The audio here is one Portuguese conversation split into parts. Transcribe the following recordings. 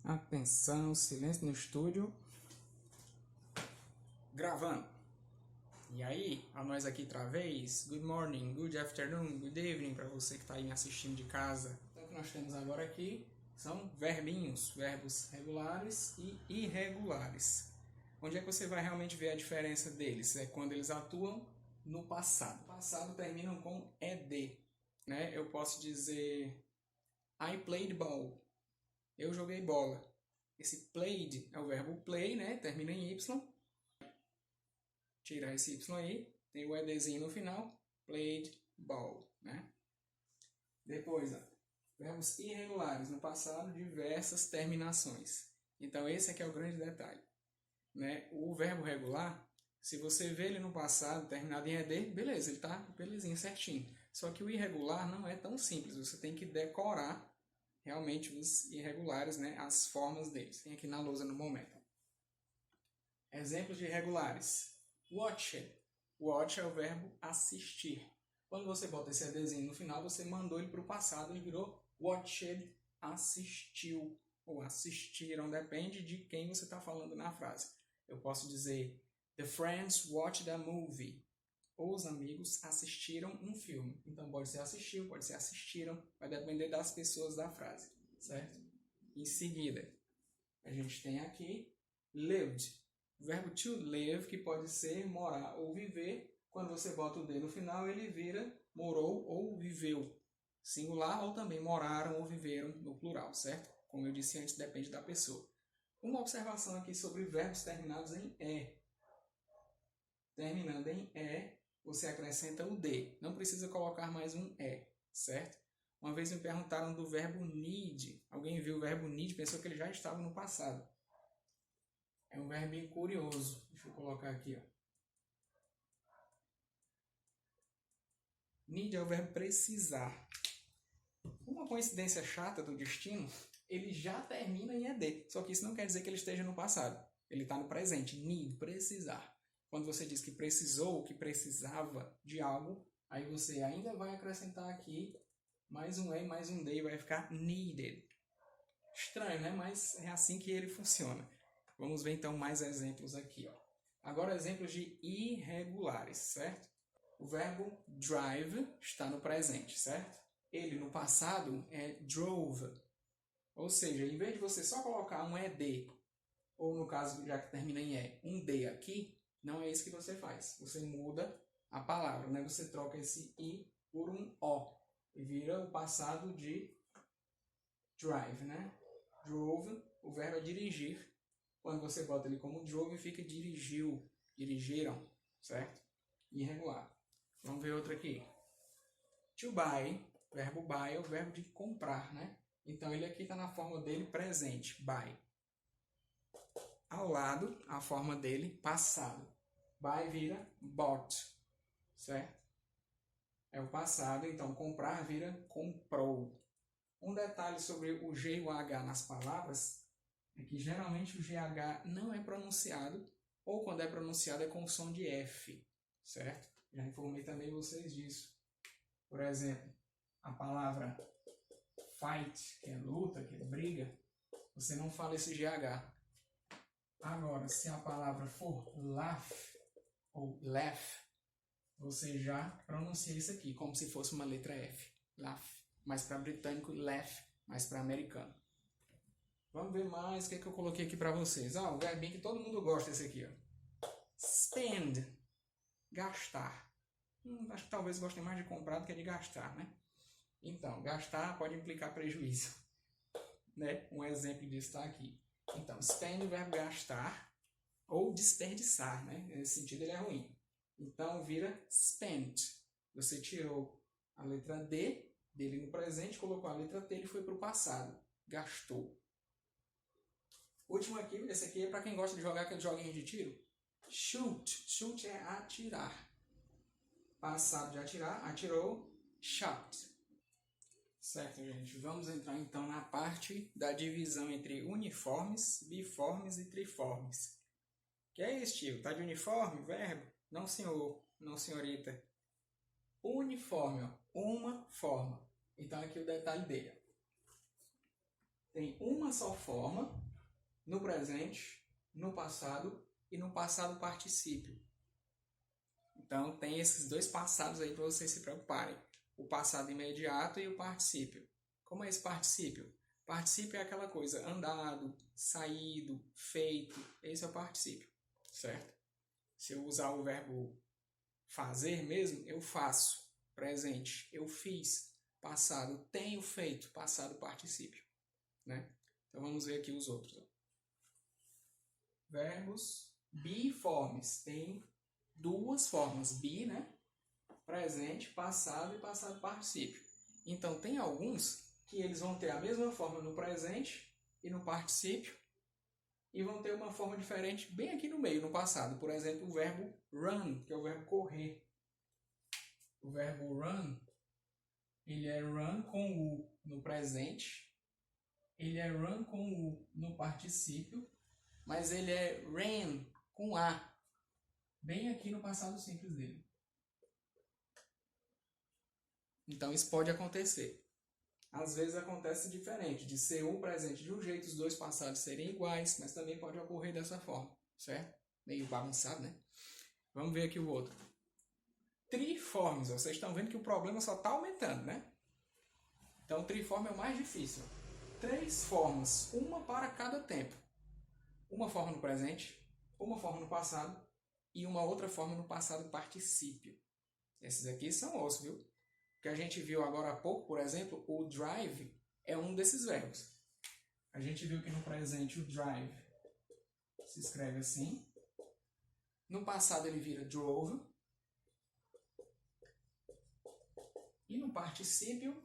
Atenção, silêncio no estúdio. Gravando. E aí, a nós aqui outra vez. Good morning, good afternoon, good evening para você que está aí me assistindo de casa. Então, o que nós temos agora aqui são verbinhos, verbos regulares e irregulares. Onde é que você vai realmente ver a diferença deles? É quando eles atuam no passado. O passado terminam com ed, né? Eu posso dizer I played ball. Eu joguei bola. Esse played é o verbo play, né? Termina em y. Tirar esse y aí, tem o edzinho no final. Played ball, né? Depois, ó, verbos irregulares no passado, diversas terminações. Então esse aqui é o grande detalhe, né? O verbo regular, se você vê ele no passado terminado em ed, beleza, ele tá belezinho, certinho. Só que o irregular não é tão simples, você tem que decorar realmente os irregulares, né? As formas deles. Tem aqui na lousa no momento. Exemplos de irregulares. Watched. Watch é o verbo assistir. Quando você bota esse edzinho no final, você mandou ele para o passado e virou watched, assistiu ou assistiram, depende de quem você está falando na frase. Eu posso dizer The friends watched a movie. Os amigos assistiram um filme. Então pode ser assistiu, pode ser assistiram, vai depender das pessoas da frase, certo? Em seguida, a gente tem aqui lived. O verbo to live, que pode ser morar ou viver. Quando você bota o D no final, ele vira morou ou viveu. Singular ou também moraram ou viveram no plural, certo? Como eu disse antes, depende da pessoa. Uma observação aqui sobre verbos terminados em E. Terminando em E, você acrescenta o D. Não precisa colocar mais um E, certo? Uma vez me perguntaram do verbo need. Alguém viu o verbo need e pensou que ele já estava no passado. É um verbinho curioso. Deixa eu colocar aqui, ó. Need é o verbo precisar. Uma coincidência chata do destino, ele já termina em ed. Só que isso não quer dizer que ele esteja no passado. Ele está no presente. Need, precisar. Quando você diz que precisou, que precisava de algo, aí você ainda vai acrescentar aqui mais um E, mais um D e vai ficar needed. Estranho, né? Mas é assim que ele funciona. Vamos ver então mais exemplos aqui, ó. Agora exemplos de irregulares, certo? O verbo drive está no presente, certo? Ele no passado é drove. Ou seja, em vez de você só colocar um ED, ou no caso, já que termina em E, um D aqui, não é isso que você faz. Você muda a palavra, né? Você troca esse I por um O. E vira o passado de drive, né? Drove, o verbo é dirigir. Quando você bota ele como drove, fica dirigiu, dirigiram, certo? Irregular. Vamos ver outro aqui. To buy, verbo buy é o verbo de comprar, né? Então ele aqui está na forma dele presente, buy. Ao lado, a forma dele passado. Buy vira bought, certo? É o passado, então comprar vira comprou. Um detalhe sobre o G e o H nas palavras é que geralmente o GH não é pronunciado, ou quando é pronunciado é com o som de F, certo? Já informei também vocês disso. Por exemplo, a palavra fight, que é luta, que é briga, você não fala esse GH. Agora, se a palavra for laugh ou laugh, você já pronuncia isso aqui, como se fosse uma letra F. Laugh. Mais para britânico, laugh. Mais para americano. Vamos ver mais o que eu coloquei aqui para vocês. O verbinho que todo mundo gosta, esse aqui. Ó. Spend. Gastar. Acho que talvez gostem mais de comprar do que de gastar, né? Então, gastar pode implicar prejuízo. Né? Um exemplo disso está aqui. Então, spend, o verbo gastar ou desperdiçar, né? Nesse sentido ele é ruim. Então, vira spent. Você tirou a letra D dele no presente, colocou a letra T e foi para o passado. Gastou. Último aqui, esse aqui é para quem gosta de jogar aqueles joguinhos de tiro. Shoot. Shoot é atirar. Passado de atirar, atirou, shot. Certo, gente? Vamos entrar então na parte da divisão entre uniformes, biformes e triformes. Que é isso, tio? Tá de uniforme, verbo? Não, senhor. Não, senhorita. Uniforme, ó. Uma forma. Então aqui o detalhe dele. tem uma só forma no presente, no passado e no passado particípio. Então, tem esses dois passados aí para vocês se preocuparem. O passado imediato e o particípio. Como é esse particípio? Particípio é aquela coisa, andado, saído, feito. Esse é o particípio, certo? Se eu usar o verbo fazer mesmo, eu faço. Presente, eu fiz. Passado, tenho feito. Passado particípio, né? Então, vamos ver aqui os outros. Verbos biformes. Tem duas formas. Bi, né? Presente, passado e passado particípio. Então, tem alguns que eles vão ter a mesma forma no presente e no particípio e vão ter uma forma diferente bem aqui no meio, no passado. Por exemplo, o verbo run, que é o verbo correr. O verbo run, ele é run com U no presente, ele é run com U no particípio, mas ele é ran com A, bem aqui no passado simples dele. Então, isso pode acontecer. Às vezes acontece diferente, de ser um presente de um jeito, os dois passados serem iguais, mas também pode ocorrer dessa forma, certo? Meio bagunçado, né? Vamos ver aqui o outro. Triformes, vocês estão vendo que o problema só está aumentando, né? Então, triforme é o mais difícil. 3 formas, uma para cada tempo. Uma forma no presente, uma forma no passado e uma outra forma no passado particípio. Esses aqui são ossos, viu? Que a gente viu agora há pouco, por exemplo, o drive é um desses verbos. A gente viu que no presente o drive se escreve assim. No passado ele vira drove. E no particípio,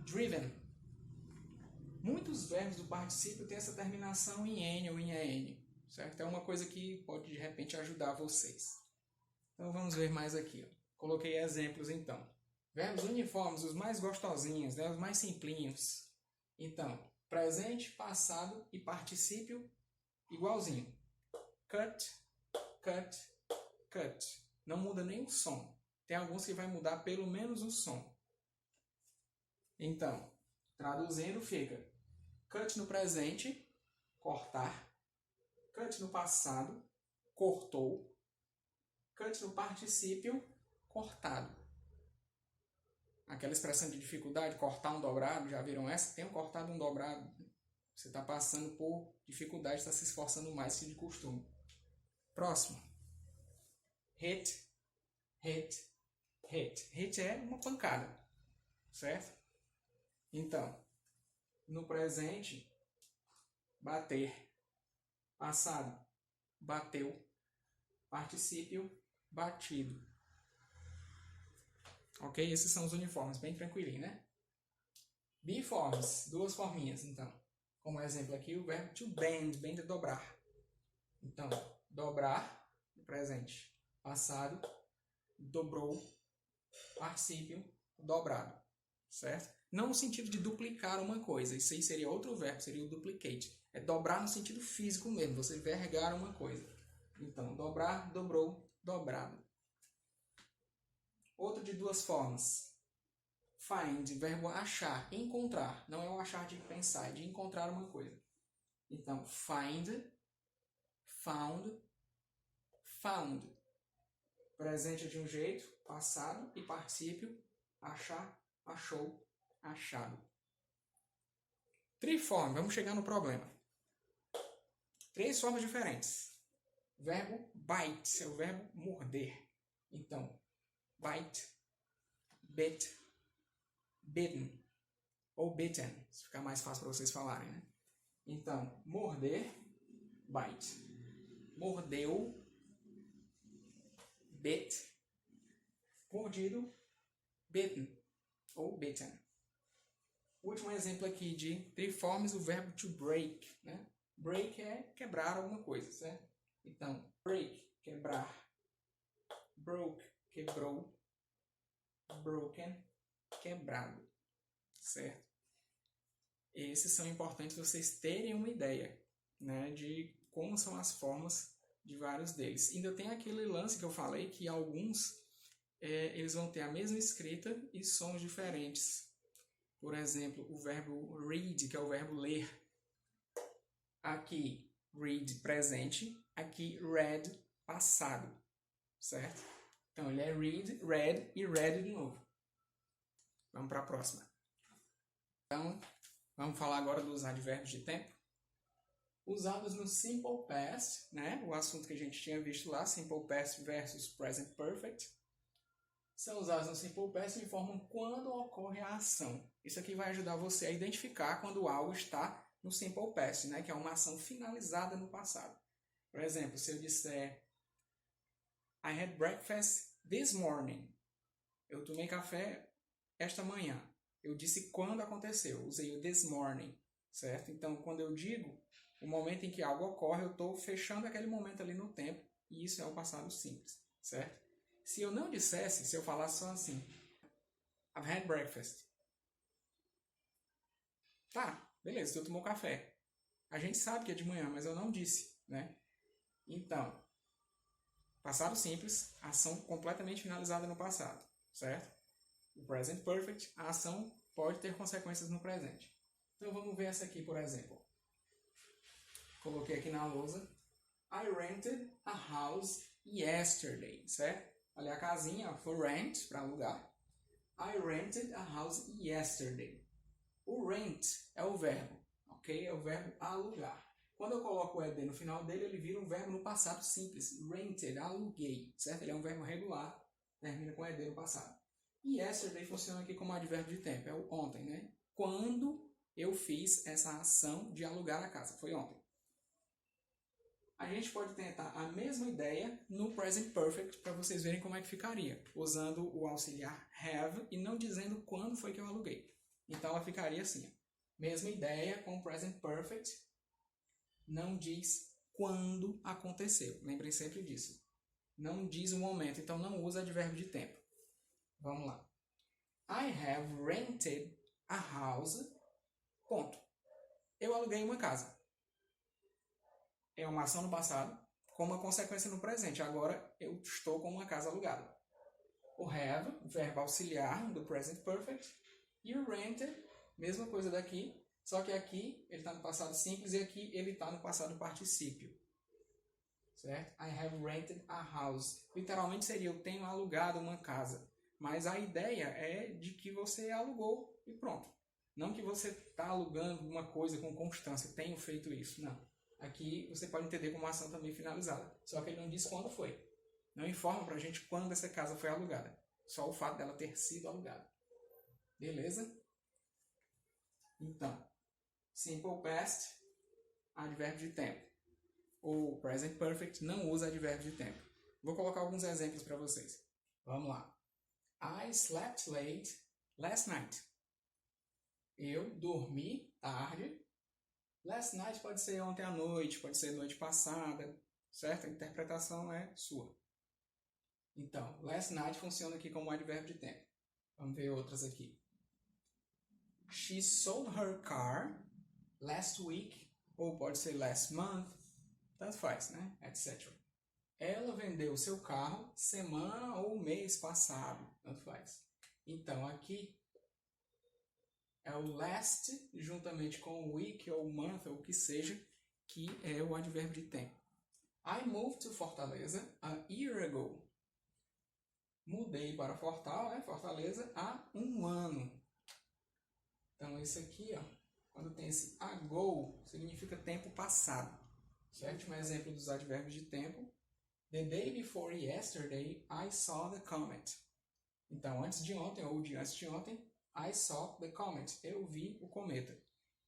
driven. Muitos verbos do particípio têm essa terminação em N ou em EN. Certo? É uma coisa que pode de repente ajudar vocês. Então vamos ver mais aqui. Coloquei exemplos então. Verbos uniformes, os mais gostosinhos, né? Os mais simplinhos. Então, presente, passado e particípio igualzinho. Cut, cut, cut. Não muda nem o som. Tem alguns que vai mudar pelo menos o som. Então, traduzindo fica cut no presente, cortar. Cut no passado, cortou. Cut no particípio, cortado. Aquela expressão de dificuldade, cortar um dobrado, já viram essa? Tenho cortado um dobrado. Você está passando por dificuldade, está se esforçando mais que de costume. Próximo. Hit, hit, hit. Hit é uma pancada, certo? Então, no presente, bater. Passado, bateu. Particípio, batido. Ok? Esses são os uniformes, bem tranquilinho, né? Biformes, duas forminhas, então. Como exemplo aqui, o verbo to bend. Bend é dobrar. Então, dobrar, no presente. Passado, dobrou. Particípio, dobrado. Certo? Não no sentido de duplicar uma coisa. Isso aí seria outro verbo, seria o duplicate. É dobrar no sentido físico mesmo, você vergar uma coisa. Então, dobrar, dobrou, dobrado. Outro de duas formas. Find, verbo achar, encontrar. Não é o achar de pensar, é de encontrar uma coisa. Então, find, found, found. Presente de um jeito, passado e particípio, achar, achou, achado. Triforme, vamos chegar no problema. 3 formas diferentes. Verbo bite, é o verbo morder. Então, bite, bit, bitten ou bitten, se ficar mais fácil para vocês falarem, né? Então, morder, bite. Mordeu, bit. Mordido, bitten ou bitten. Último exemplo aqui de triformes, o verbo to break, né? Break é quebrar alguma coisa, certo? Então, break, quebrar. Broke, quebrou. Broken, quebrado, certo? Esses são importantes vocês terem uma ideia, né, de como são as formas de vários deles. Ainda tem aquele lance que eu falei que alguns eles vão ter a mesma escrita e sons diferentes. por exemplo, o verbo read, que é o verbo ler. Aqui, read, presente. Aqui, read, passado. Certo? Então, ele é read e read de novo. Vamos para a próxima. Então, vamos falar agora dos advérbios de tempo. Usados no Simple Past, né? O assunto que a gente tinha visto lá, Simple Past versus Present Perfect. São usados no Simple Past e informam quando ocorre a ação. Isso aqui vai ajudar você a identificar quando algo está no Simple Past, né? Que é uma ação finalizada no passado. Por exemplo, se eu disser I had breakfast this morning. Eu tomei café esta manhã. Eu disse quando aconteceu. Usei o this morning, certo? Então, quando eu digo o momento em que algo ocorre, eu estou fechando aquele momento ali no tempo. E isso é o passado simples, certo? Se eu não dissesse, se eu falasse só assim, I've had breakfast. Tá, beleza, tu tomou café. A gente sabe que é de manhã, mas eu não disse, né? Então, passado simples, ação completamente finalizada no passado, certo? O present perfect, a ação pode ter consequências no presente. Então vamos ver essa aqui, por exemplo. Coloquei aqui na lousa. I rented a house yesterday, certo? Olha a casinha, for rent, para alugar. I rented a house yesterday. O rent é o verbo, ok? É o verbo alugar. Quando eu coloco o ed no final dele, ele vira um verbo no passado simples. Rented, aluguei, certo? Ele é um verbo regular, termina com ed no passado. E yesterday funciona aqui como advérbio de tempo, é o ontem, né? Quando eu fiz essa ação de alugar a casa, foi ontem. A gente pode tentar a mesma ideia no present perfect para vocês verem como é que ficaria, usando o auxiliar have e não dizendo quando foi que eu aluguei. Então ela ficaria assim, mesma ideia com o present perfect, não diz quando aconteceu. Lembrem sempre disso. Não diz o momento, então não usa advérbio de tempo. Vamos lá. I have rented a house. Ponto. Eu aluguei uma casa. É uma ação no passado, com uma consequência no presente. Agora eu estou com uma casa alugada. O have, verbo auxiliar do present perfect. E o rented, mesma coisa daqui, só que aqui ele está no passado simples e aqui ele está no passado particípio. Certo? I have rented a house. Literalmente seria eu tenho alugado uma casa. Mas a ideia é de que você alugou e pronto. Não que você está alugando uma coisa com constância, tenho feito isso, não. Aqui você pode entender como uma ação também finalizada. Só que ele não diz quando foi. Não informa pra gente quando essa casa foi alugada. Só o fato dela ter sido alugada. Beleza? Então, simple past, advérbio de tempo. O present perfect não usa advérbio de tempo. Vou colocar alguns exemplos para vocês. Vamos lá. I slept late last night. Eu dormi tarde. Last night pode ser ontem à noite, pode ser noite passada, certo? A interpretação é sua. Então, last night funciona aqui como advérbio de tempo. Vamos ver outras aqui. She sold her car last week, ou pode ser last month, tanto faz, né? Etc. Ela vendeu o seu carro semana ou mês passado, tanto faz. Então, aqui é o last, juntamente com o week ou month, ou o que seja, que é o advérbio de tempo. I moved to Fortaleza a year ago. Mudei para Fortaleza, há um ano. Então, esse aqui, ó, quando tem esse ago, significa tempo passado. Certo? Um exemplo dos advérbios de tempo. The day before yesterday, I saw the comet. Então, antes de ontem, ou de antes de ontem, I saw the comet. Eu vi o cometa.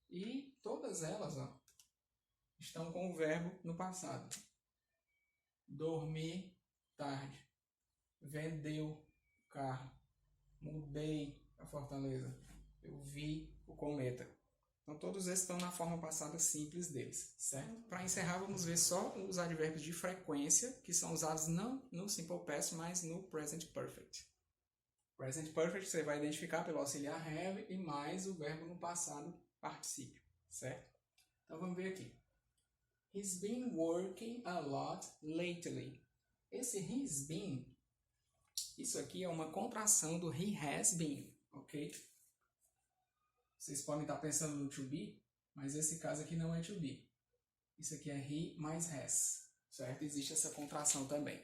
E todas elas, ó, estão com o verbo no passado. Dormi tarde. Vendeu o carro. Mudei a Fortaleza. Eu vi o cometa. Então, todos esses estão na forma passada simples deles, certo? Para encerrar, vamos ver só os advérbios de frequência, que são usados não no Simple Past, mas no Present Perfect. Present Perfect você vai identificar pelo auxiliar have e mais o verbo no passado particípio, certo? Então vamos ver aqui. He's been working a lot lately. Esse he's been, isso aqui é uma contração do he has been, ok? Vocês podem estar pensando no to be, mas esse caso aqui não é to be. Isso aqui é he mais has, certo? Existe essa contração também.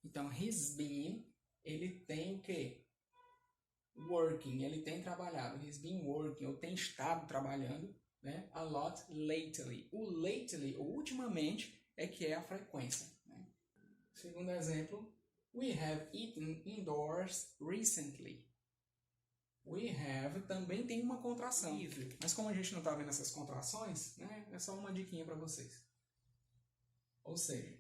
Então, he's been, ele tem o quê? Working, ele tem trabalhado. He's been working, ou tem estado trabalhando, né? A lot lately. O lately, ou ultimamente, é que é a frequência. Né? Segundo exemplo, we have eaten indoors recently. We have também tem uma contração. Mas como a gente não está vendo essas contrações, né? É só uma diquinha para vocês. Ou seja,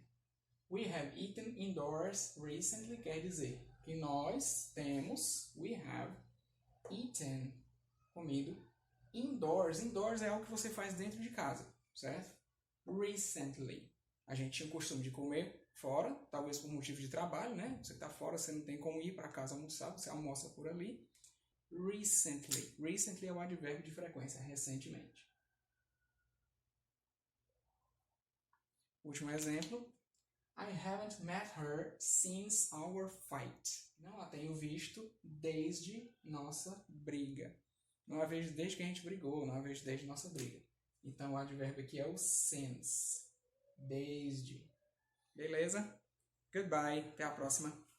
we have eaten indoors recently quer dizer que nós temos, we have eaten, comido, indoors. Indoors é algo que você faz dentro de casa, certo? Recently. A gente tinha o costume de comer fora, talvez por motivo de trabalho, né? Você está fora, você não tem como ir para casa almoçar, você almoça por ali. Recently. Recently é o advérbio de frequência, recentemente. Último exemplo. I haven't met her since our fight. Não a tenho visto desde nossa briga. Não a vejo desde que a gente brigou, não a vejo desde nossa briga. Então o advérbio aqui é o since. Desde. Beleza? Goodbye. Até a próxima.